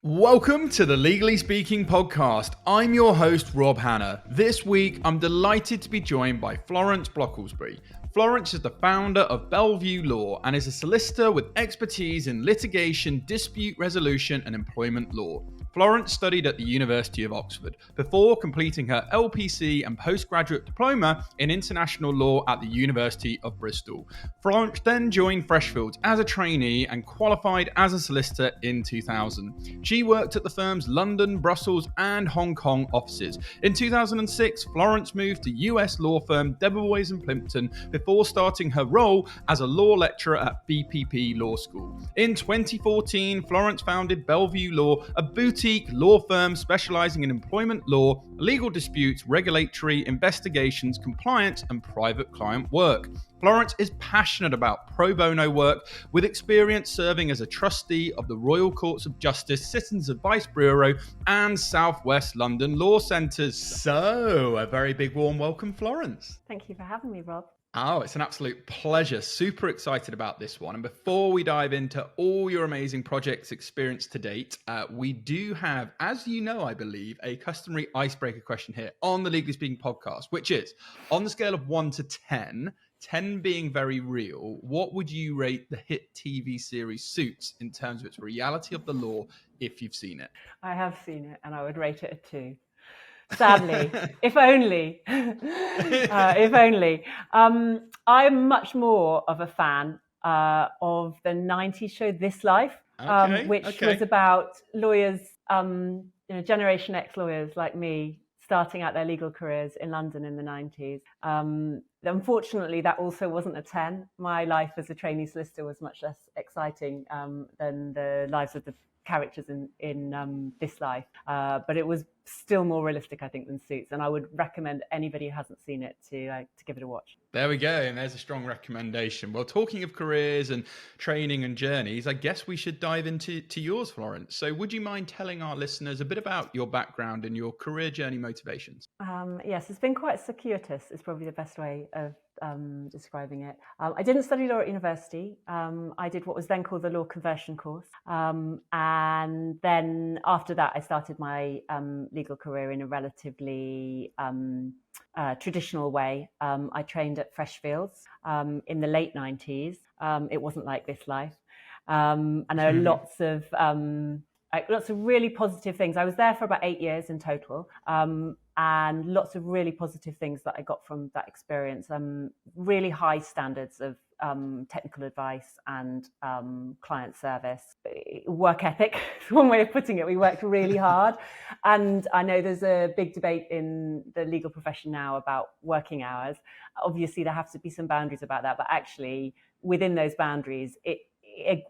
Welcome to the Legally Speaking podcast. I'm your host, Rob Hanna. This week, I'm delighted to be joined by Florence Brocklesby. Florence is the founder of Bellevue Law and is a solicitor with expertise in litigation, dispute resolution, and employment law. Florence studied at the University of Oxford before completing her LPC and postgraduate diploma in international law at the University of Bristol. Florence then joined Freshfields as a trainee and qualified as a solicitor in 2000. She worked at the firm's London, Brussels, and Hong Kong offices. In 2006, Florence moved to US law firm Debevoise and Plimpton before starting her role as a law lecturer at BPP Law School. In 2014, Florence founded Bellevue Law, a boutique law firm specializing in employment law, legal disputes, regulatory investigations, compliance, and private client work. Florence is passionate about pro bono work, with experience serving as a trustee of the Royal Courts of Justice, Citizens Advice Bureau, and South West London Law Centres. So, a very big warm welcome, Florence. Thank you for having me, Rob. Oh, it's an absolute pleasure. Super excited about this one. And before we dive into all your amazing projects experience to date, we do have, as you know, I believe, a customary icebreaker question here on the Legally Speaking podcast, which is on the scale of 1 to 10, 10 being very real, what would you rate the hit TV series Suits in terms of its reality of the law if you've seen it? I have seen it and I would rate it a 2. Sadly, if only. If only. I'm much more of a fan of the 90s show This Life, which was about lawyers, Generation X lawyers like me, starting out their legal careers in London in the 90s. Unfortunately, that also wasn't a 10. My life as a trainee solicitor was much less exciting than the lives of the characters in This Life, but it was still more realistic, I think, than Suits, and I would recommend anybody who hasn't seen it to give it a watch. There we go, and there's a strong recommendation. Well, talking of careers and training and journeys, I guess we should dive into yours, Florence. So would you mind telling our listeners a bit about your background and your career journey motivations? Yes, it's been quite circuitous, is probably the best way of describing it. I didn't study law at university. I did what was then called the law conversion course. And then after that, I started my legal career in a relatively traditional way. I trained at Freshfields in the late 90s. It wasn't like This Life. And there are lots of really positive things. I was there for about 8 years in total. And lots of really positive things that I got from that experience. Really high standards of technical advice and client service. Work ethic is one way of putting it. We worked really hard. And I know there's a big debate in the legal profession now about working hours. Obviously, there have to be some boundaries about that. But actually, within those boundaries,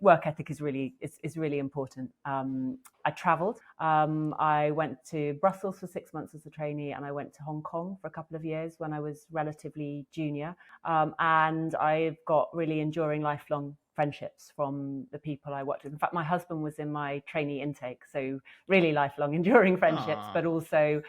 work ethic is really important. I traveled. I went to Brussels for 6 months as a trainee, and I went to Hong Kong for a couple of years when I was relatively junior. And I've got really enduring lifelong friendships from the people I worked with. In fact, my husband was in my trainee intake, so really lifelong enduring friendships, but also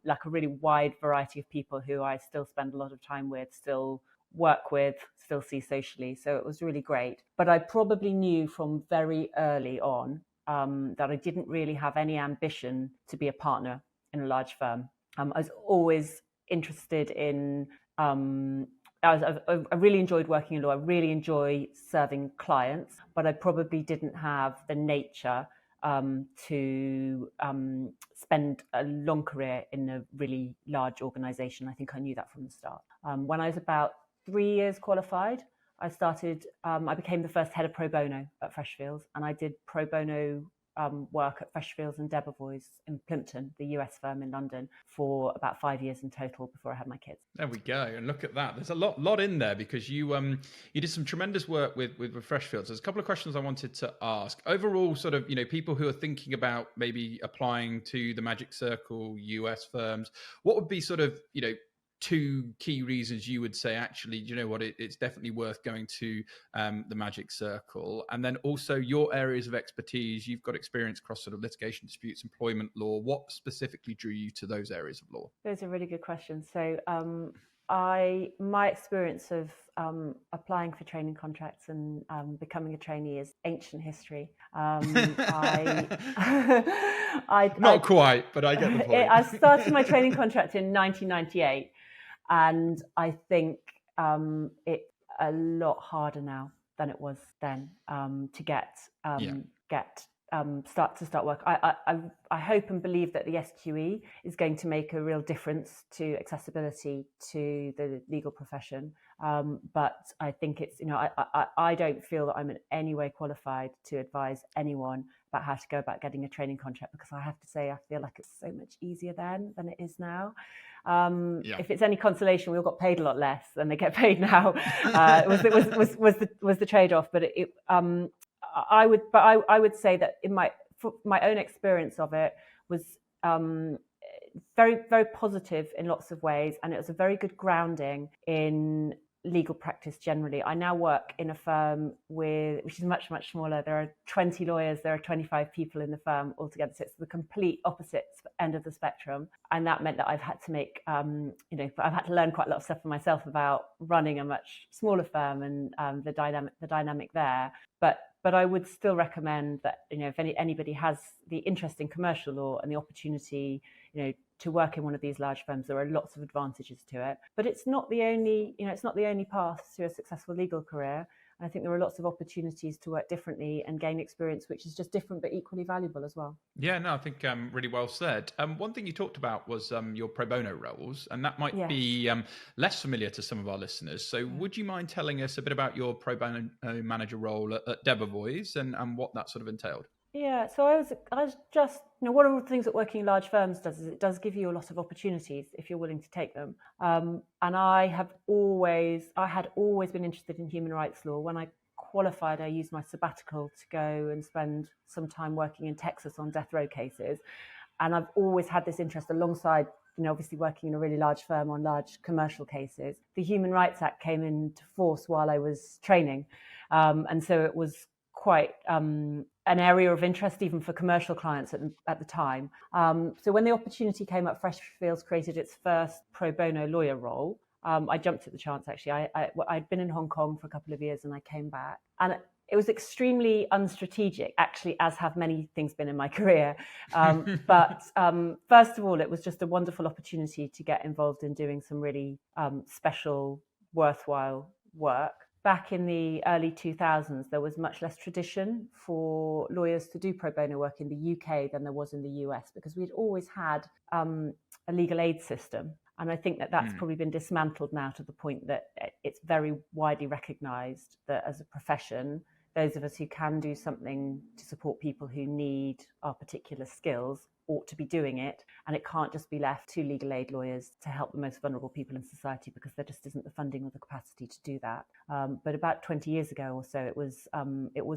like a really wide variety of people who I still spend a lot of time with, still work with, still see socially. So it was really great. But I probably knew from very early on that I didn't really have any ambition to be a partner in a large firm. I was always interested in, I really enjoyed working in law. I really enjoy serving clients, but I probably didn't have the nature to spend a long career in a really large organization. I think I knew that from the start. When I was about 3 years qualified, I became the first head of pro bono at Freshfields, and I did pro bono work at Freshfields and Debevoise in Plimpton, the US firm in London, for about 5 years in total before I had my kids. There we go. And look at that. There's a lot in there, because you did some tremendous work with Freshfields. There's a couple of questions I wanted to ask. Overall, sort of, people who are thinking about maybe applying to the Magic Circle US firms, what would be sort of, 2 key reasons you would say, actually, you know what, it's definitely worth going to the Magic Circle? And then also your areas of expertise. You've got experience across sort of litigation, disputes, employment law. What specifically drew you to those areas of law? Those are really good questions. So My experience of applying for training contracts and becoming a trainee is ancient history. Not quite, but I get the point. I started my training contract in 1998, and I think it's a lot harder now than it was then to start work. I hope and believe that the SQE is going to make a real difference to accessibility to the legal profession. But I think it's, I don't feel that I'm in any way qualified to advise anyone about how to go about getting a training contract, because I have to say I feel like it's so much easier then than it is now. If it's any consolation, we all got paid a lot less than they get paid now. Was the trade-off, but I would say that my own experience of it was very, very positive in lots of ways, and it was a very good grounding in legal practice generally. I now work in a firm which is much, much smaller. There are 20 lawyers, there are 25 people in the firm altogether. So it's the complete opposite end of the spectrum. And that meant that I've had to make, I've had to learn quite a lot of stuff for myself about running a much smaller firm and the dynamic there. But I would still recommend that, if anybody has the interest in commercial law and the opportunity, to work in one of these large firms, there are lots of advantages to it. But it's not the only, it's not the only path to a successful legal career. And I think there are lots of opportunities to work differently and gain experience, which is just different but equally valuable as well. Yeah, no, I think really well said. One thing you talked about was your pro bono roles, and that might be less familiar to some of our listeners. So would you mind telling us a bit about your pro bono manager role at Debevoise and what that sort of entailed? Yeah, so I was just, one of the things that working in large firms does is it does give you a lot of opportunities if you're willing to take them. And I had always been interested in human rights law. When I qualified, I used my sabbatical to go and spend some time working in Texas on death row cases. And I've always had this interest alongside, obviously working in a really large firm on large commercial cases. The Human Rights Act came into force while I was training. And so it was quite an area of interest even for commercial clients at the time. So when the opportunity came up, Freshfields created its first pro bono lawyer role. I jumped at the chance, actually. I'd been in Hong Kong for a couple of years and I came back. And it was extremely unstrategic, actually, as have many things been in my career. But first of all, it was just a wonderful opportunity to get involved in doing some really special, worthwhile work. Back in the early 2000s, there was much less tradition for lawyers to do pro bono work in the UK than there was in the US, because we'd always had a legal aid system. And I think that that's probably been dismantled now to the point that it's very widely recognised that as a profession, those of us who can do something to support people who need our particular skills ought to be doing it. And it can't just be left to legal aid lawyers to help the most vulnerable people in society, because there just isn't the funding or the capacity to do that. But about 20 years ago or so, it was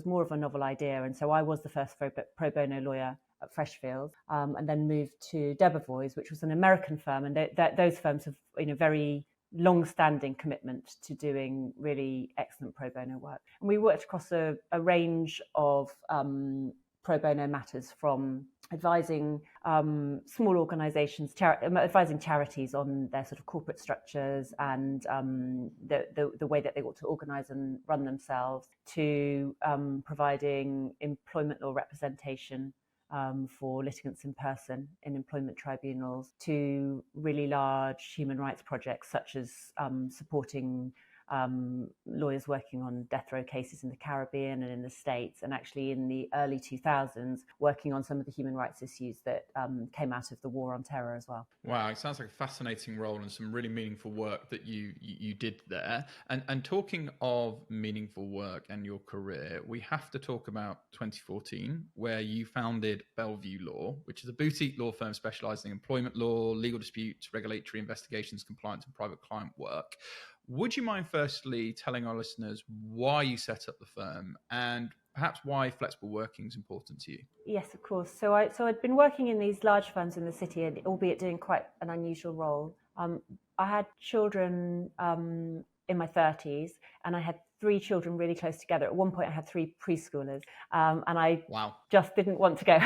more of a novel idea. And so I was the first pro bono lawyer at Freshfields, and then moved to Debevoise, which was an American firm. And those firms have very long-standing commitment to doing really excellent pro bono work. And we worked across a range of pro bono matters, from advising small organisations, advising charities on their sort of corporate structures and the way that they ought to organise and run themselves, to providing employment law representation for litigants in person in employment tribunals, to really large human rights projects such as supporting lawyers working on death row cases in the Caribbean and in the States, and actually in the early 2000s working on some of the human rights issues that came out of the war on terror as well. Wow, it sounds like a fascinating role and some really meaningful work that you did there. And talking of meaningful work and your career, we have to talk about 2014, where you founded Bellevue Law, which is a boutique law firm specialising in employment law, legal disputes, regulatory investigations, compliance, and private client work. Would you mind firstly telling our listeners why you set up the firm and perhaps why flexible working is important to you? Yes, of course. So I'd been working in these large firms in the city, and albeit doing quite an unusual role. I had children in my 30s, and I had 3 children really close together. At one point, I had 3 preschoolers, and I Wow. just didn't want to go.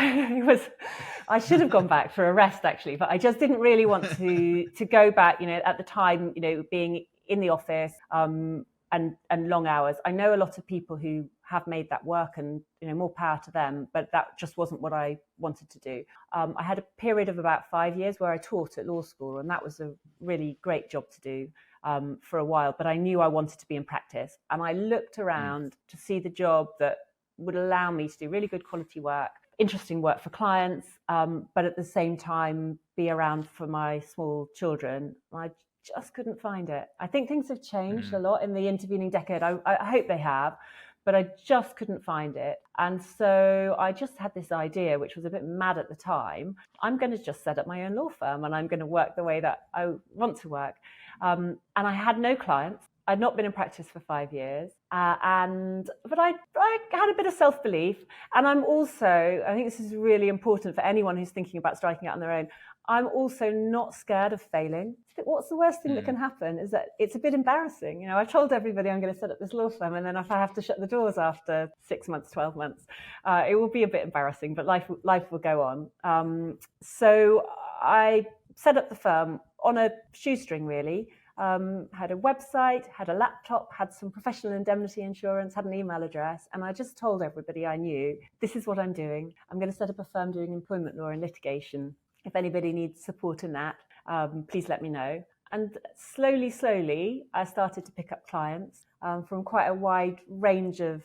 I should have gone back for a rest, actually, but I just didn't really want to go back. At the time, being in the office and long hours. I know a lot of people who have made that work, and more power to them, but that just wasn't what I wanted to do. I had a period of about 5 years where I taught at law school, and that was a really great job to do for a while, but I knew I wanted to be in practice, and I looked around to see the job that would allow me to do really good quality work, interesting work for clients, but at the same time be around for my small children. I just couldn't find it. I think things have changed a lot in the intervening decade. I hope they have, but I just couldn't find it. And so I just had this idea, which was a bit mad at the time. I'm going to just set up my own law firm, and I'm going to work the way that I want to work. And I had no clients. I'd not been in practice for 5 years, but I had a bit of self-belief. And I think this is really important for anyone who's thinking about striking out on their own. I'm also not scared of failing. What's the worst thing that can happen is that it's a bit embarrassing. I've told everybody I'm going to set up this law firm, and then if I have to shut the doors after 6 months, 12 months, it will be a bit embarrassing, but life will go on. So I set up the firm on a shoestring, really. Had a website, had a laptop, had some professional indemnity insurance, had an email address, and I just told everybody I knew, this is what I'm doing. I'm going to set up a firm doing employment law and litigation. If anybody needs support in that, please let me know. And slowly, I started to pick up clients from quite a wide range of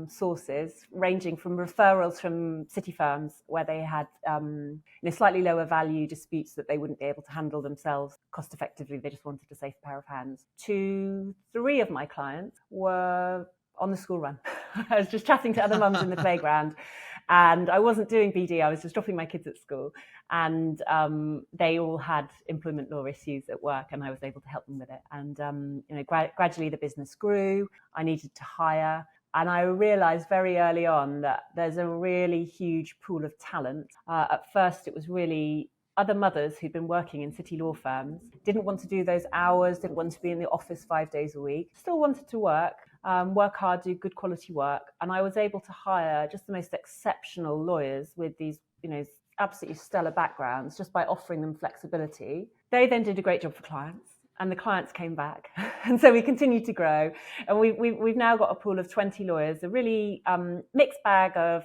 sources, ranging from referrals from city firms where they had slightly lower value disputes that they wouldn't be able to handle themselves cost effectively. They just wanted a safe pair of hands. To 3 of my clients were on the school run. I was just chatting to other mums in the playground, and I wasn't doing BD. I was just dropping my kids at school, and they all had employment law issues at work, and I was able to help them with it. And gradually the business grew. I needed to hire, and I realized very early on that there's a really huge pool of talent. At first, it was really other mothers who'd been working in city law firms, didn't want to do those hours, didn't want to be in the office 5 days a week, still wanted to work hard, do good quality work. And I was able to hire just the most exceptional lawyers with these, absolutely stellar backgrounds just by offering them flexibility. They then did a great job for clients, and the clients came back. And so we continued to grow. And we've now got a pool of 20 lawyers, a really mixed bag of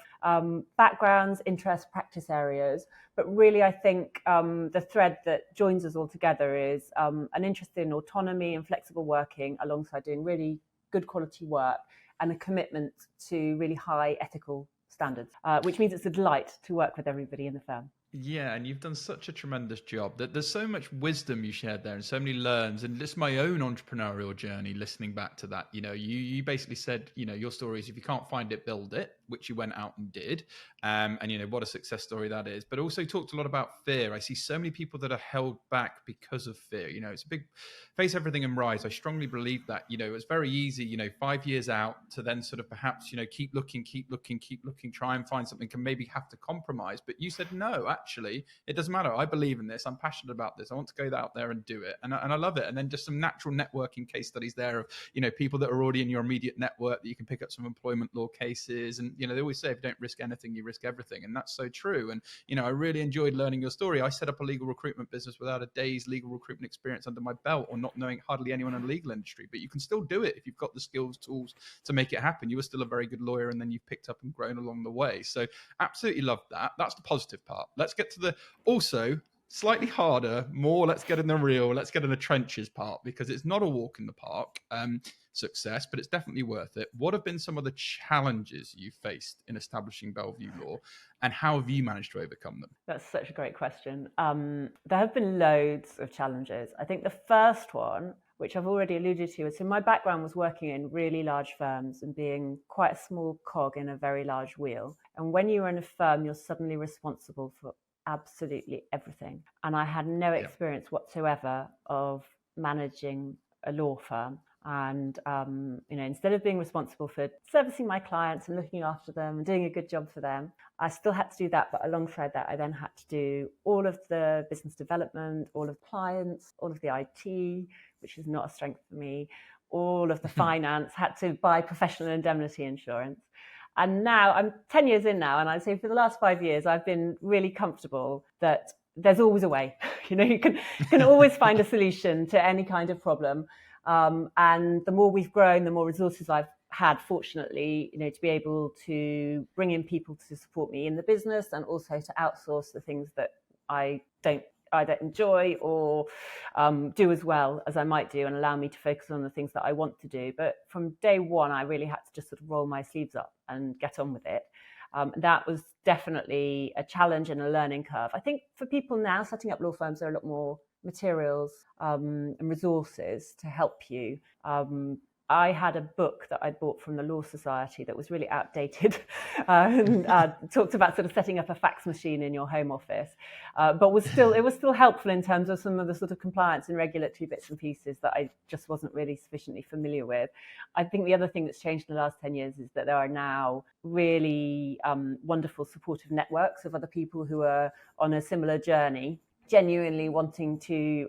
backgrounds, interests, practice areas. But really, I think the thread that joins us all together is an interest in autonomy and flexible working alongside doing really good quality work, and a commitment to really high ethical standards, which means it's a delight to work with everybody in the firm. Yeah, and you've done such a tremendous job. There's so much wisdom you shared there, and so many learns. And just my own entrepreneurial journey, listening back to that, you basically said, your story is if you can't find it, build it, which you went out and did. And what a success story that is. But also talked a lot about fear. I see so many people that are held back because of fear. It's a big face everything and rise. I strongly believe that. It's very easy, 5 years out to then sort of perhaps keep looking, try and find something, and maybe have to compromise. But you said no. Actually, it doesn't matter. I believe in this. I'm passionate about this. I want to go out there and do it. And I love it. And then just some natural networking case studies there of, people that are already in your immediate network that you can pick up some employment law cases. And, they always say, if you don't risk anything, you risk everything. And that's so true. And, I really enjoyed learning your story. I set up a legal recruitment business without a day's legal recruitment experience under my belt, or not knowing hardly anyone in the legal industry. But you can still do it if you've got the skills, tools to make it happen. You were still a very good lawyer, and then you've picked up and grown along the way. So absolutely love that. That's the positive part. Let's get to the also slightly harder, more let's get in the real, let's get in the trenches part, because it's not a walk in the park success, but it's definitely worth it. What have been some of the challenges you faced in establishing Bellevue Law, and how have you managed to overcome them? That's such a great question. There have been loads of challenges. I think the first one, which I've already alluded to, is so my background was working in really large firms and being quite a small cog in a very large wheel. And when you're in a firm, you're suddenly responsible for absolutely everything. And I had no experience whatsoever of managing a law firm. And, instead of being responsible for servicing my clients and looking after them and doing a good job for them, I still had to do that. But alongside that, I then had to do all of the business development, all of the clients, all of the IT, which is not a strength for me, all of the finance, had to buy professional indemnity insurance. And now I'm 10 years in now, and I'd say for the last 5 years, I've been really comfortable that there's always a way. You can always find a solution to any kind of problem. And the more we've grown, the more resources I've had, fortunately, to be able to bring in people to support me in the business, and also to outsource the things that I don't either enjoy or do as well as I might do, and allow me to focus on the things that I want to do. But from day one, I really had to just sort of roll my sleeves up and get on with it. That was definitely a challenge and a learning curve. I think for people now setting up law firms, there are a lot more materials and resources to help you. I had a book that I bought from the Law Society that was really outdated and talked about sort of setting up a fax machine in your home office, but it was still helpful in terms of some of the sort of compliance and regulatory bits and pieces that I just wasn't really sufficiently familiar with. I think the other thing that's changed in the last 10 years is that there are now really wonderful supportive networks of other people who are on a similar journey, genuinely wanting to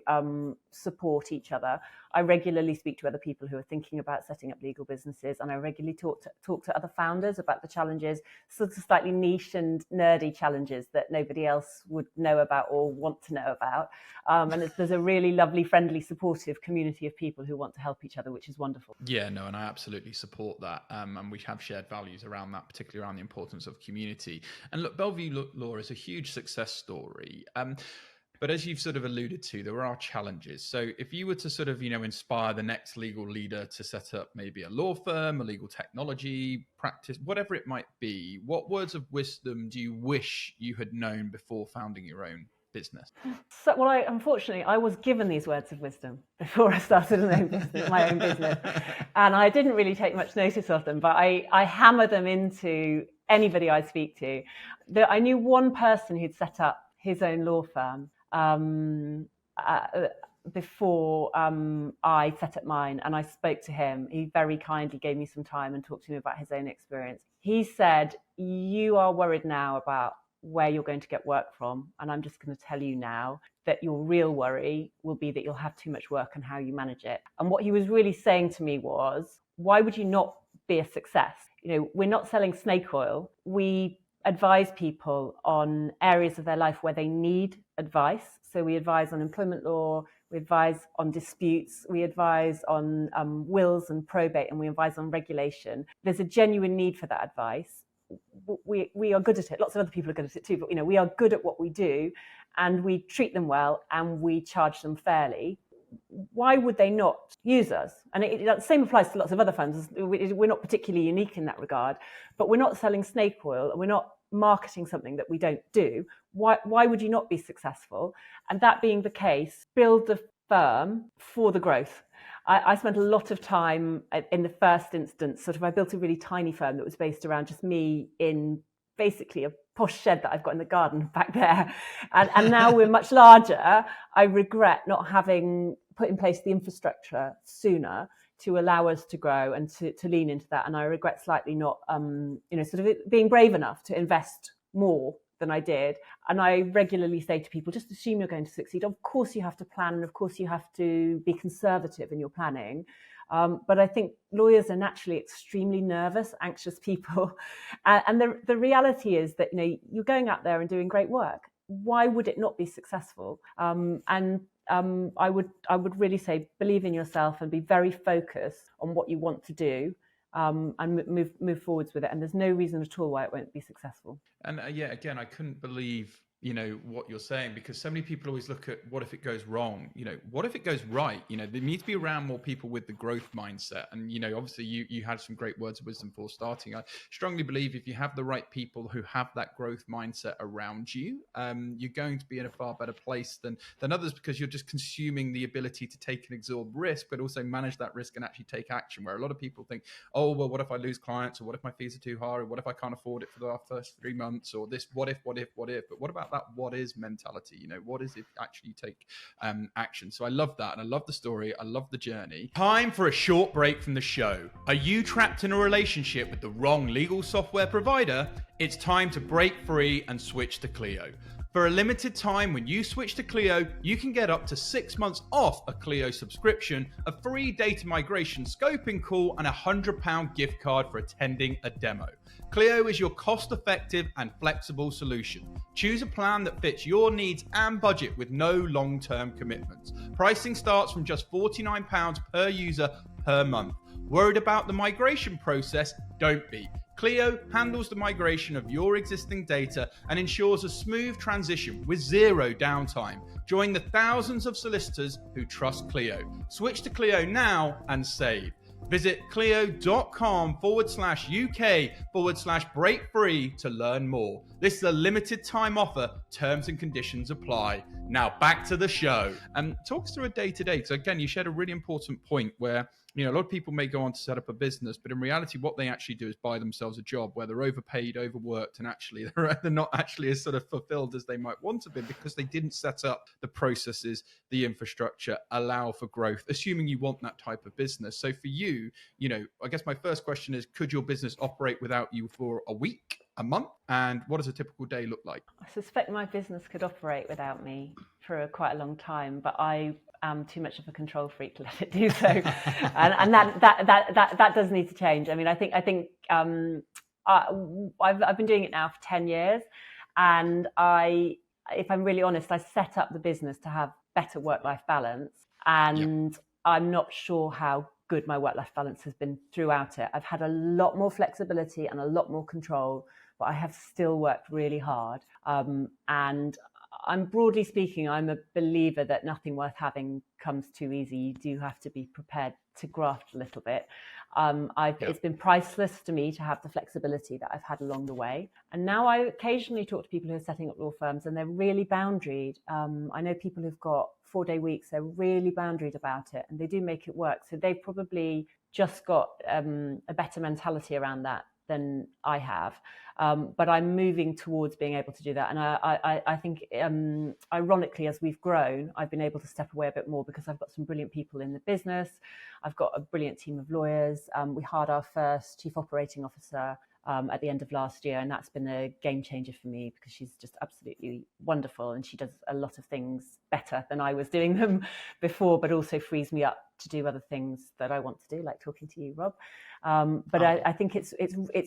support each other. I regularly speak to other people who are thinking about setting up legal businesses, and I regularly talk to other founders about the challenges, sort of slightly niche and nerdy challenges that nobody else would know about or want to know about. And there's a really lovely, friendly, supportive community of people who want to help each other, which is wonderful. Yeah, no, and I absolutely support that. And we have shared values around that, particularly around the importance of community. And look, Bellevue Law is a huge success story. But as you've sort of alluded to, there are challenges. So if you were to sort of, inspire the next legal leader to set up maybe a law firm, a legal technology practice, whatever it might be, what words of wisdom do you wish you had known before founding your own business? So, unfortunately, I was given these words of wisdom before I started my own business. And I didn't really take much notice of them, but I hammer them into anybody I speak to. I knew one person who'd set up his own law firm before I set up mine, and I spoke to him. He very kindly gave me some time and talked to me about his own experience. He said, "You are worried now about where you're going to get work from, and I'm just going to tell you now that your real worry will be that you'll have too much work and how you manage it." And what he was really saying to me was, why would you not be a success? We're not selling snake oil. We advise people on areas of their life where they need advice. So we advise on employment law, we advise on disputes, we advise on wills and probate, and we advise on regulation. There's a genuine need for that advice. We are good at it. Lots of other people are good at it too, but we are good at what we do, and we treat them well, and we charge them fairly. Why would they not use us? And the same applies to lots of other firms. We're not particularly unique in that regard, but we're not selling snake oil, and we're not marketing something that we don't do. Why would you not be successful? And that being the case, build the firm for the growth. I spent a lot of time in the first instance, I built a really tiny firm that was based around just me in basically a posh shed that I've got in the garden back there. And now we're much larger. I regret not having put in place the infrastructure sooner to allow us to grow and to lean into that. And I regret slightly not, being brave enough to invest more than I did. And I regularly say to people, just assume you're going to succeed. Of course you have to plan, and of course you have to be conservative in your planning. But I think lawyers are naturally extremely nervous, anxious people. And the reality is that, you're going out there and doing great work. Why would it not be successful? I would really say, believe in yourself and be very focused on what you want to do, and move forwards with it. And there's no reason at all why it won't be successful. And again, I couldn't believe what you're saying, because so many people always look at what if it goes wrong, what if it goes right? There needs to be around more people with the growth mindset. And obviously you had some great words of wisdom for starting. I strongly believe if you have the right people who have that growth mindset around you, you're going to be in a far better place than others, because you're just consuming the ability to take and absorb risk, but also manage that risk and actually take action. Where a lot of people think, oh well, what if I lose clients, or what if my fees are too high, or what if I can't afford it for the first 3 months, or this what if, but what about that what is mentality. What is it actually you take action? So I love that. And I love the story. I love the journey. Time for a short break from the show. Are you trapped in a relationship with the wrong legal software provider? It's time to break free and switch to 𝐥𝐢𝐬𝐿. For a limited time, when you switch to 𝐥𝐢𝐬𝐿, you can get up to 6 months off a 𝐥𝐢𝐬𝐿 subscription, a free data migration scoping call, and a £100 gift card for attending a demo. 𝐥𝐢𝐬𝐿 is your cost-effective and flexible solution. Choose a plan that fits your needs and budget with no long-term commitments. Pricing starts from just £49 per user per month. Worried about the migration process? Don't be. 𝐥𝐢𝐬𝐿 handles the migration of your existing data and ensures a smooth transition with zero downtime. Join the thousands of solicitors who trust 𝐥𝐢𝐬𝐿. Switch to 𝐥𝐢𝐬𝐿 now and save. Visit 𝐥𝐢𝐬𝐿.com/UK/break free to learn more. This is a limited time offer. Terms and conditions apply. Now back to the show. Talk us through a day-to-day. So again, you shared a really important point where a lot of people may go on to set up a business, but in reality, what they actually do is buy themselves a job where they're overpaid, overworked, and actually they're not actually as sort of fulfilled as they might want to be because they didn't set up the processes, the infrastructure, allow for growth, assuming you want that type of business. So for you, I guess my first question is, could your business operate without you for a week, a month? And what does a typical day look like? I suspect my business could operate without me for quite a long time, but I am too much of a control freak to let it do so, and that does need to change. I mean, I think I've been doing it now for 10 years, and if I'm really honest, I set up the business to have better work-life balance, and I'm not sure how good my work-life balance has been throughout it. I've had a lot more flexibility and a lot more control, but I have still worked really hard, and I'm broadly speaking, I'm a believer that nothing worth having comes too easy. You do have to be prepared to graft a little bit. It's been priceless to me to have the flexibility that I've had along the way. And now I occasionally talk to people who are setting up law firms and they're really boundaried. I know people who've got 4-day weeks, they're really boundaried about it and they do make it work. So they've probably just got a better mentality around that than I have. But I'm moving towards being able to do that. And I think, ironically, as we've grown, I've been able to step away a bit more because I've got some brilliant people in the business. I've got a brilliant team of lawyers. We hired our first chief operating officer at the end of last year, and that's been a game changer for me because she's just absolutely wonderful and she does a lot of things better than I was doing them before, but also frees me up to do other things that I want to do, like talking to you, Rob. I think it's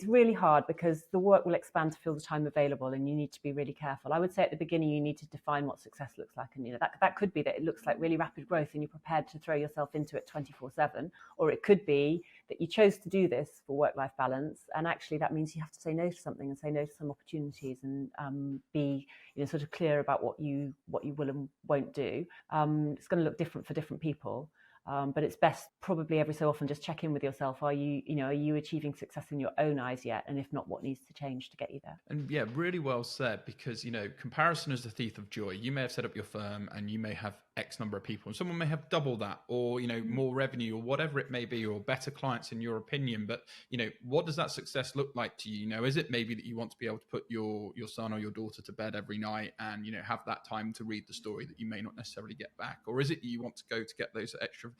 really hard because the work will expand to fill the time available and you need to be really careful. I would say at the beginning you need to define what success looks like, and that could be that it looks like really rapid growth and you're prepared to throw yourself into it 24/7, or it could be that you chose to do this for work-life balance and actually that means you have to say no to something and say no to some opportunities and be sort of clear about what you will and won't do. It's going to look different for different people. But it's best probably every so often just check in with yourself. Are you achieving success in your own eyes yet? And if not, what needs to change to get you there? And yeah, really well said, because, comparison is the thief of joy. You may have set up your firm and you may have X number of people and someone may have double that or, more revenue or whatever it may be, or better clients in your opinion. But, what does that success look like to you? Is it maybe that you want to be able to put your son or your daughter to bed every night and, have that time to read the story that you may not necessarily get back? Or is it you want to go to get those extra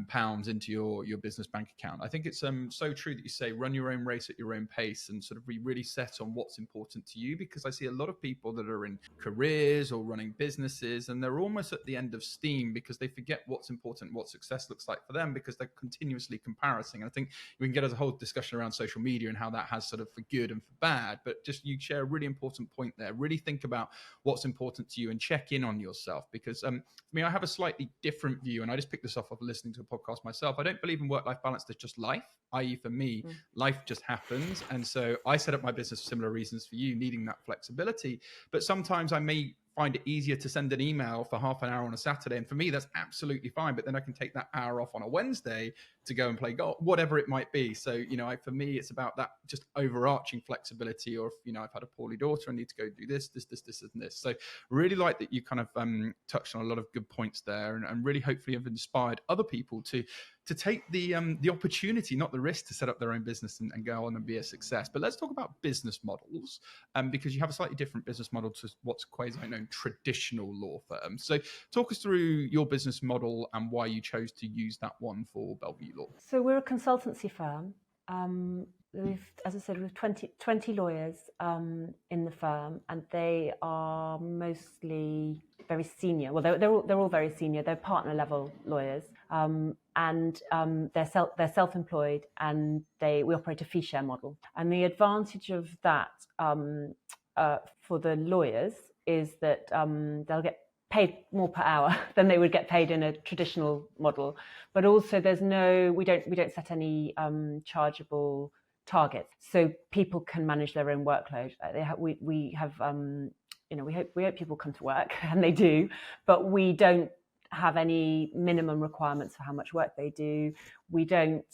pounds into your business bank account? I think it's so true that you say run your own race at your own pace and sort of be really set on what's important to you, because I see a lot of people that are in careers or running businesses and they're almost at the end of steam because they forget what's important, what success looks like for them, because they're continuously comparing. And I think we can get as a whole discussion around social media and how that has sort of for good and for bad, but just you share a really important point there. Really think about what's important to you and check in on yourself, because for me, I have a slightly different view, and I just picked this up of listening to a podcast myself. I don't believe in work-life balance. There's just life, i.e. for me, life just happens. And so I set up my business for similar reasons for you, needing that flexibility. But sometimes I may find it easier to send an email for half an hour on a Saturday. And for me, that's absolutely fine. But then I can take that hour off on a Wednesday to go and play golf, whatever it might be. So, for me, it's about that just overarching flexibility. Or if, I've had a poorly daughter, I need to go do this, and this. So really like that you kind of touched on a lot of good points there, and really hopefully have inspired other people to take the opportunity, not the risk, to set up their own business and go on and be a success. But let's talk about business models, because you have a slightly different business model to what's quasi-known traditional law firms. So talk us through your business model and why you chose to use that one for Bellevue Law. So we're a consultancy firm. As I said, we've 20 lawyers in the firm, and they are mostly very senior. Well, they're all very senior. They're partner level lawyers, and they're self-employed, and we operate a fee share model. And the advantage of that for the lawyers is that they'll get paid more per hour than they would get paid in a traditional model, but also we don't set any chargeable targets, so people can manage their own workload. We hope people come to work, and they do, but we don't have any minimum requirements for how much work they do. We don't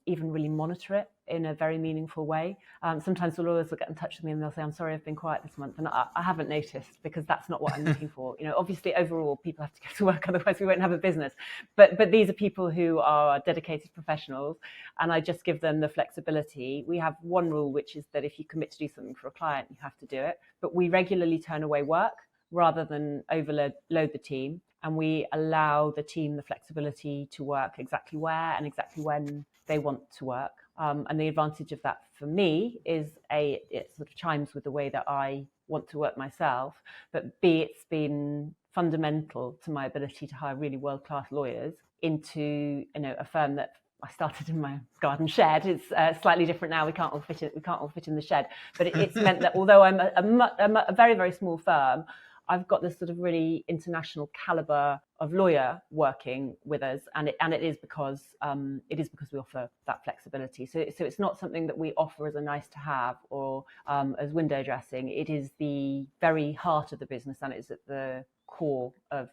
even really monitor it in a very meaningful way. Sometimes the lawyers will get in touch with me and they'll say, "I'm sorry, I've been quiet this month," and I haven't noticed, because that's not what I'm looking for. Obviously, overall, people have to go to work, otherwise we won't have a business. But these are people who are dedicated professionals, and I just give them the flexibility. We have one rule, which is that if you commit to do something for a client, you have to do it. But we regularly turn away work rather than overload the team. And we allow the team the flexibility to work exactly where and exactly when they want to work. And the advantage of that for me is it sort of chimes with the way that I want to work myself, but B, it's been fundamental to my ability to hire really world-class lawyers into a firm that I started in my garden shed. It's slightly different now. We can't all fit in the shed, but it's meant that although I'm a very, very small firm, I've got this sort of really international caliber of lawyer working with us, and it is because we offer that flexibility. So it's not something that we offer as a nice to have or as window dressing. It is the very heart of the business, and it's at the core of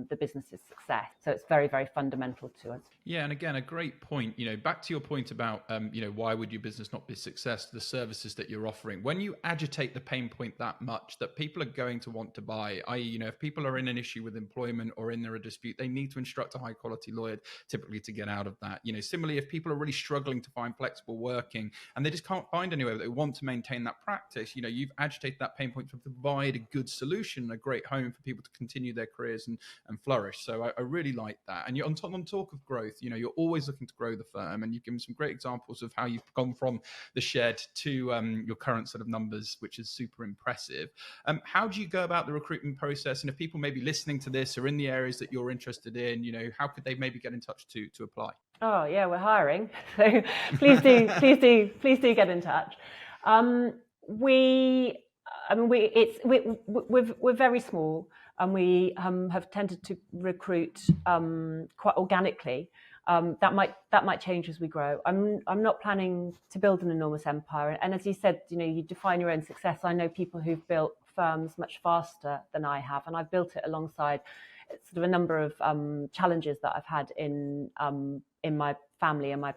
the business's success. So it's very, very fundamental to us. Yeah, and again, a great point. Back to your point about why would your business not be a success? The services that you're offering. When you agitate the pain point that much, that people are going to want to buy, i.e., if people are in an issue with employment or in a dispute, they need to instruct a high quality lawyer typically to get out of that. Similarly, if people are really struggling to find flexible working and they just can't find anywhere, they want to maintain that practice, you've agitated that pain point to provide a good solution, a great home for people to continue their careers and flourish. So I really like that. And you're on talk of growth, you're always looking to grow the firm, and you've given some great examples of how you've gone from the shed to your current set of numbers, which is super impressive. How do you go about the recruitment process? And if people may be listening to this or in the areas that you're interested in, how could they maybe get in touch to apply? Oh yeah, we're hiring, so please do get in touch. We're very small, and we have tended to recruit quite organically. That might change as we grow. I'm not planning to build an enormous empire. And as you said, you define your own success. I know people who've built firms much faster than I have, and I've built it alongside sort of a number of challenges that I've had in my family and my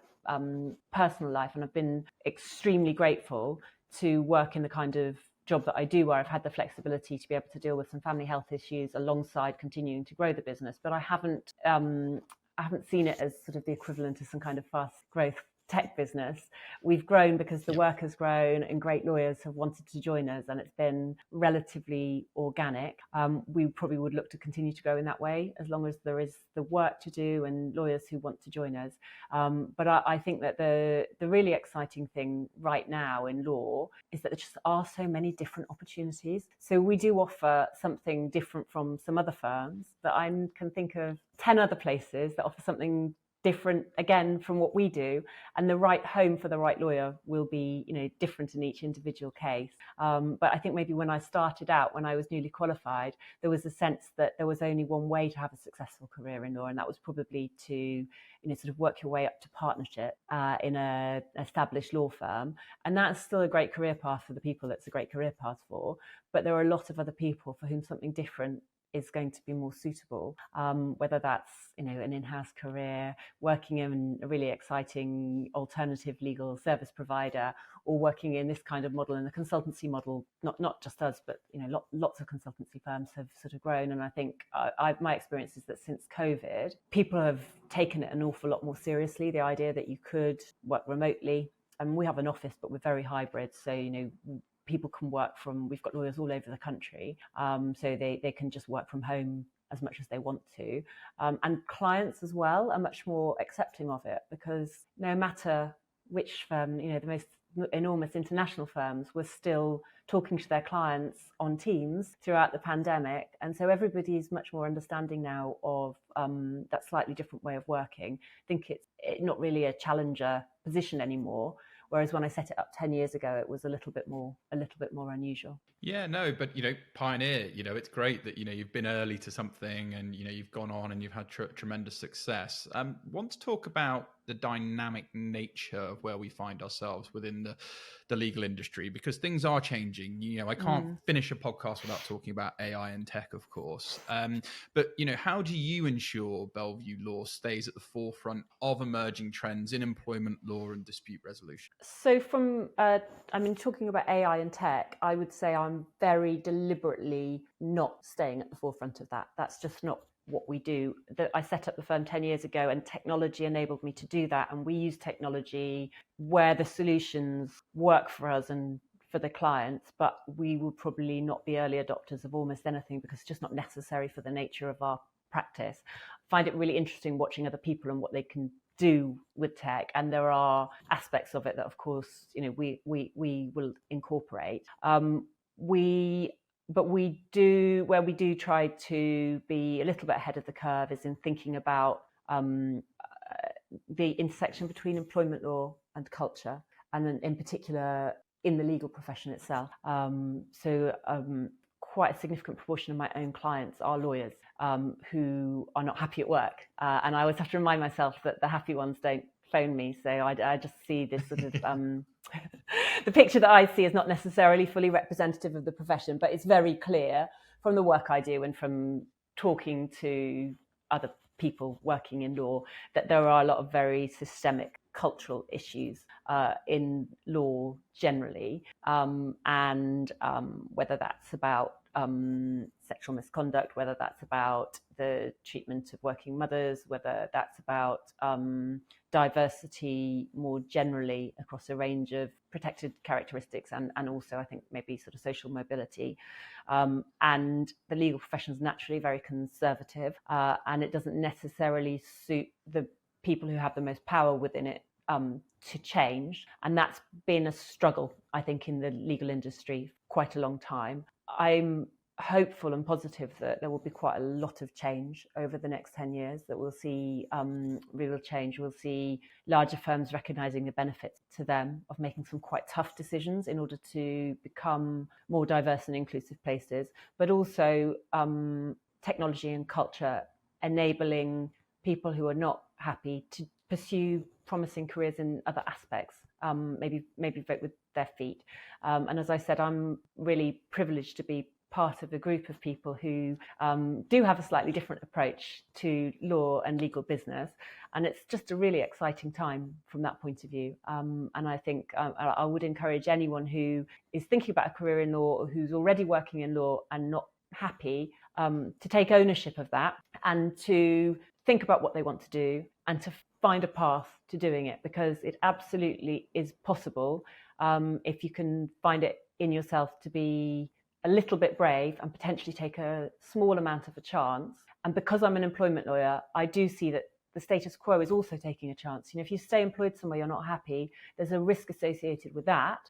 personal life, and I've been extremely grateful to work in the kind of job that I do, where I've had the flexibility to be able to deal with some family health issues alongside continuing to grow the business. But I haven't seen it as sort of the equivalent of some kind of fast growth tech business. We've grown because the work has grown and great lawyers have wanted to join us, and it's been relatively organic. We probably would look to continue to grow in that way as long as there is the work to do and lawyers who want to join us. But I think that the really exciting thing right now in law is that there just are so many different opportunities. So we do offer something different from some other firms, that I can think of 10 other places that offer something different again from what we do, and the right home for the right lawyer will be different in each individual case. But I think maybe when I started out, when I was newly qualified, there was a sense that there was only one way to have a successful career in law, and that was probably to sort of work your way up to partnership in an established law firm. And that's still a great career path for the people that's a great career path for, but there are a lot of other people for whom something different is going to be more suitable, whether that's an in-house career, working in a really exciting alternative legal service provider, or working in this kind of model, in the consultancy model. Not just us, but lots of consultancy firms have sort of grown. And I think my experience is that since COVID, people have taken it an awful lot more seriously, the idea that you could work remotely. And we have an office, but we're very hybrid, so people can work from, we've got lawyers all over the country, so they can just work from home as much as they want to. And clients as well are much more accepting of it, because no matter which firm, the most enormous international firms were still talking to their clients on Teams throughout the pandemic. And so everybody's much more understanding now of that slightly different way of working. I think it's not really a challenger position anymore. Whereas when I set it up 10 years ago, it was a little bit more unusual. Yeah, no, but pioneer. It's great that you've been early to something, and you've gone on and you've had tremendous success. Want to talk about the dynamic nature of where we find ourselves within the legal industry, because things are changing. I can't finish a podcast without talking about AI and tech, of course. But how do you ensure Bellevue Law stays at the forefront of emerging trends in employment law and dispute resolution? So from talking about AI and tech, I would say I'm very deliberately not staying at the forefront of that. That's just not what we do. I set up the firm 10 years ago, and technology enabled me to do that. And we use technology where the solutions work for us and for the clients, but we will probably not be early adopters of almost anything, because it's just not necessary for the nature of our practice. I find it really interesting watching other people and what they can do with tech, and there are aspects of it that, of course, we will incorporate. But we do try to be a little bit ahead of the curve is in thinking about the intersection between employment law and culture, and then in particular in the legal profession itself. Quite a significant proportion of my own clients are lawyers who are not happy at work. And I always have to remind myself that the happy ones don't phone me. So I just see this sort of, the picture that I see is not necessarily fully representative of the profession, but it's very clear from the work I do and from talking to other people working in law that there are a lot of very systemic cultural issues in law generally, and whether that's about sexual misconduct, whether that's about the treatment of working mothers, whether that's about diversity more generally across a range of protected characteristics, and also I think maybe sort of social mobility. And the legal profession is naturally very conservative, and it doesn't necessarily suit the people who have the most power within it to change. And that's been a struggle, I think, in the legal industry quite a long time. I'm hopeful and positive that there will be quite a lot of change over the next 10 years, that we'll see real change. We'll see larger firms recognizing the benefits to them of making some quite tough decisions in order to become more diverse and inclusive places, but also technology and culture enabling people who are not happy to pursue promising careers in other aspects, maybe vote with their feet. And as I said, I'm really privileged to be part of a group of people who do have a slightly different approach to law and legal business. And it's just a really exciting time from that point of view. And I think I would encourage anyone who is thinking about a career in law, or who's already working in law and not happy, to take ownership of that and to think about what they want to do and to find a path to doing it, because it absolutely is possible if you can find it in yourself to be a little bit brave and potentially take a small amount of a chance. And because I'm an employment lawyer, I do see that the status quo is also taking a chance. If you stay employed somewhere you're not happy, there's a risk associated with that.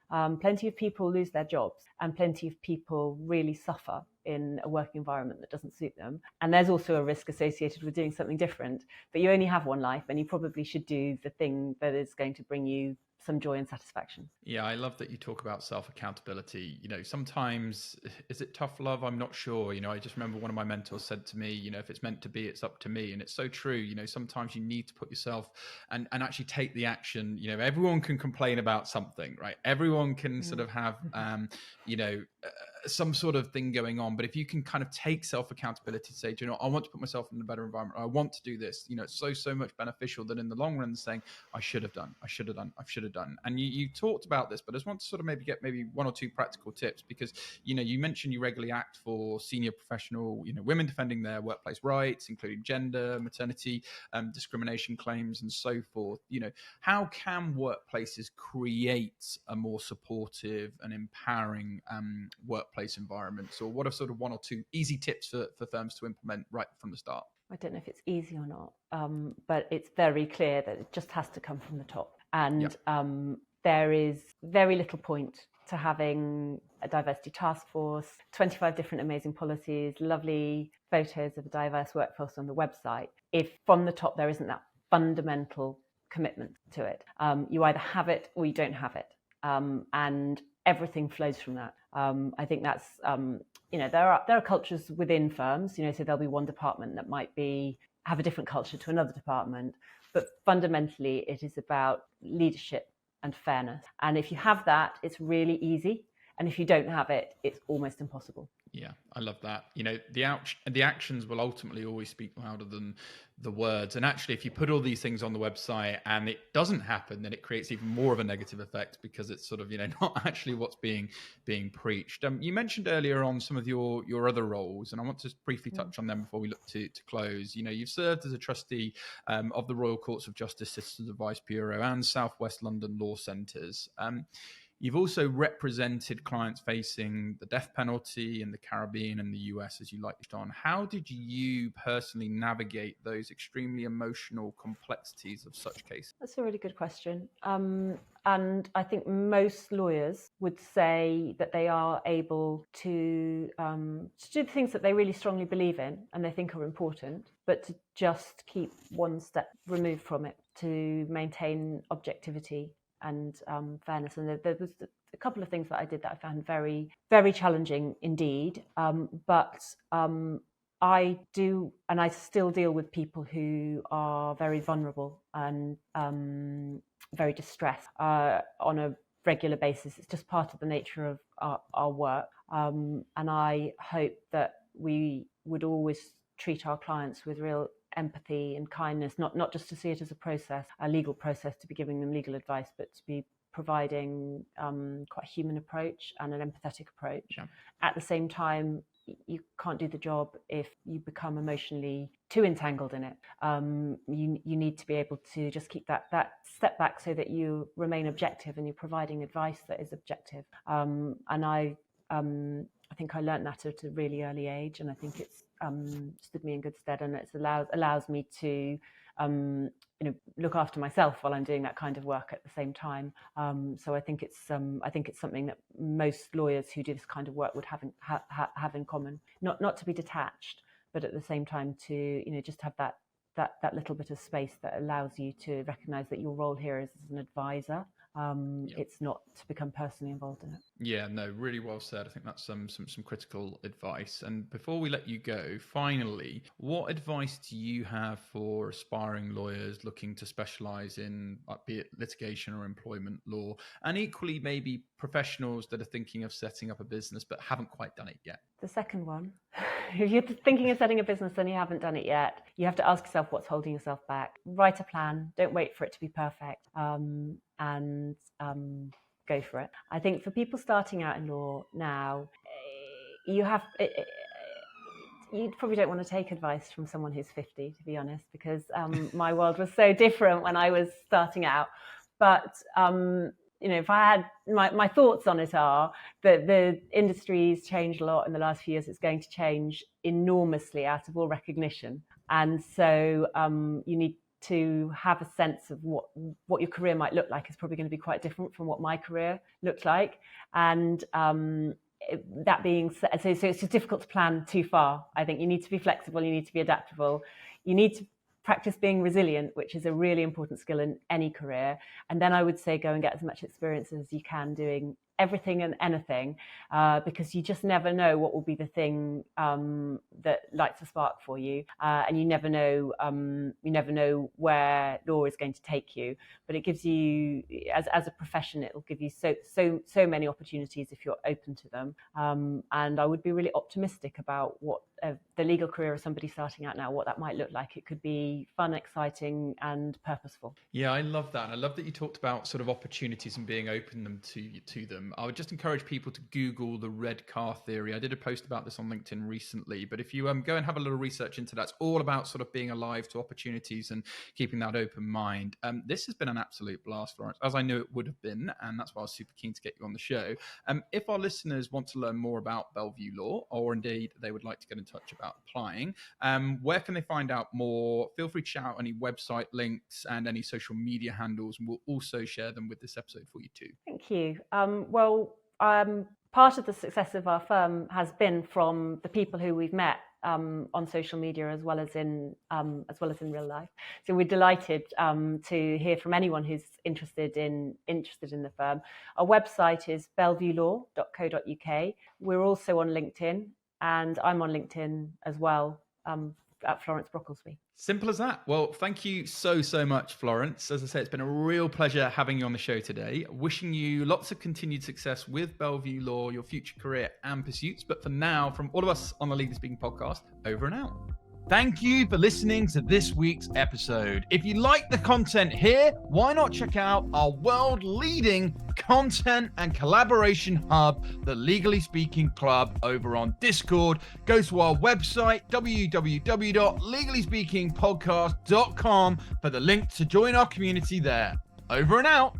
Plenty of people lose their jobs, and plenty of people really suffer in a working environment that doesn't suit them. And there's also a risk associated with doing something different. But you only have one life, and you probably should do the thing that is going to bring you some joy and satisfaction. Yeah, I love that you talk about self-accountability. Sometimes, is it tough love? I'm not sure. I just remember one of my mentors said to me, if it's meant to be, it's up to me. And it's so true. Sometimes you need to put yourself and actually take the action. Everyone can complain about something, right? Everyone can sort of have, some sort of thing going on. But if you can kind of take self-accountability to say, do you know, I want to put myself in a better environment, I want to do this, you know, it's so much beneficial than in the long run saying, I should have done. And you talked about this, but I just want to sort of get one or two practical tips, because, you know, you mentioned you regularly act for senior professional, you know, women defending their workplace rights, including gender, maternity, discrimination claims, and so forth. You know, how can workplaces create a more supportive and empowering workplace environments, or what are sort of one or two easy tips for firms to implement right from the start? I don't know if it's easy or not, but it's very clear that it just has to come from the top. And there is very little point to having a diversity task force, 25 different amazing policies, lovely photos of a diverse workforce on the website, if from the top there isn't that fundamental commitment to it. You either have it or you don't have it. And everything flows from that. I think that's, you know, there are cultures within firms, you know, so there'll be one department that might have a different culture to another department, but fundamentally it is about leadership and fairness. And if you have that, it's really easy. And if you don't have it, it's almost impossible. Yeah, I love that. You know, the actions will ultimately always speak louder than the words. And actually, if you put all these things on the website and it doesn't happen, then it creates even more of a negative effect, because it's sort of, you know, not actually what's being preached. You mentioned earlier on some of your other roles, and I want to briefly touch on them before we look to close. You know, you've served as a trustee of the Royal Courts of Justice Citizens Advice Bureau and South West London Law Centres. You've also represented clients facing the death penalty in the Caribbean and the US, as you touched on. How did you personally navigate those extremely emotional complexities of such cases? That's a really good question. And I think most lawyers would say that they are able to do the things that they really strongly believe in and they think are important, but to just keep one step removed from it, to maintain objectivity and fairness. And there was a couple of things that I did that I found very, very challenging indeed. But I do, and I still deal with people who are very vulnerable and very distressed on a regular basis. It's just part of the nature of our work. And I hope that we would always treat our clients with real empathy and kindness, not just to see it as a legal process to be giving them legal advice, but to be providing quite a human approach and an empathetic approach. Yeah. At the same time, you can't do the job if you become emotionally too entangled in it. You need to be able to just keep that step back so that you remain objective and you're providing advice that is objective. And I think I learned that at a really early age, and I think it's stood me in good stead, and it allows me to look after myself while I'm doing that kind of work at the same time. So I think it's something that most lawyers who do this kind of work would have in common. Not to be detached, but at the same time to just have that little bit of space that allows you to recognise that your role here is as an advisor. It's not to become personally involved in it. Yeah, no, really well said. I think that's some critical advice. And before we let you go, finally, what advice do you have for aspiring lawyers looking to specialise in, be it litigation or employment law, and equally maybe professionals that are thinking of setting up a business but haven't quite done it yet? The second one. If you're thinking of setting a business and you haven't done it yet, you have to ask yourself what's holding yourself back. Write a plan. Don't wait for it to be perfect. And go for it. I think for people starting out in law now, you probably don't want to take advice from someone who's 50, to be honest, because my world was so different when I was starting out. But if I had my thoughts on it are that the industry's changed a lot in the last few years. It's going to change enormously out of all recognition, and so you need to have a sense of what your career might look like is probably going to be quite different from what my career looked like. And that being said, so it's just difficult to plan too far. I think you need to be flexible, you need to be adaptable, you need to practice being resilient, which is a really important skill in any career. And then I would say go and get as much experience as you can doing everything and anything, because you just never know what will be the thing that lights a spark for you, and you never know where law is going to take you. But it gives you, as a profession, it will give you so many opportunities if you're open to them. And I would be really optimistic about what the legal career of somebody starting out now, what that might look like. It could be fun, exciting, and purposeful. Yeah, I love that. And I love that you talked about sort of opportunities and being open to them. I would just encourage people to Google the red car theory. I did a post about this on LinkedIn recently, but if you go and have a little research into that, it's all about sort of being alive to opportunities and keeping that open mind. This has been an absolute blast, Florence, as I knew it would have been, and that's why I was super keen to get you on the show. If our listeners want to learn more about Bellevue Law, or indeed they would like to get in touch about applying, where can they find out more? Feel free to shout out any website links and any social media handles, and we'll also share them with this episode for you too. Thank you. Part of the success of our firm has been from the people who we've met on social media as well as in real life. So we're delighted to hear from anyone who's interested in the firm. Our website is bellevuelaw.co.uk. We're also on LinkedIn, and I'm on LinkedIn as well, at Florence Brocklesby. Simple as that. Well, thank you so much, Florence. As I say, it's been a real pleasure having you on the show today. Wishing you lots of continued success with Bellevue Law, your future career and pursuits. But for now, from all of us on the Legally Speaking podcast, over and out. Thank you for listening to this week's episode. If you like the content here, why not check out our world-leading content and collaboration hub, the Legally Speaking Club, over on Discord. Go to our website, www.legallyspeakingpodcast.com, for the link to join our community there. Over and out.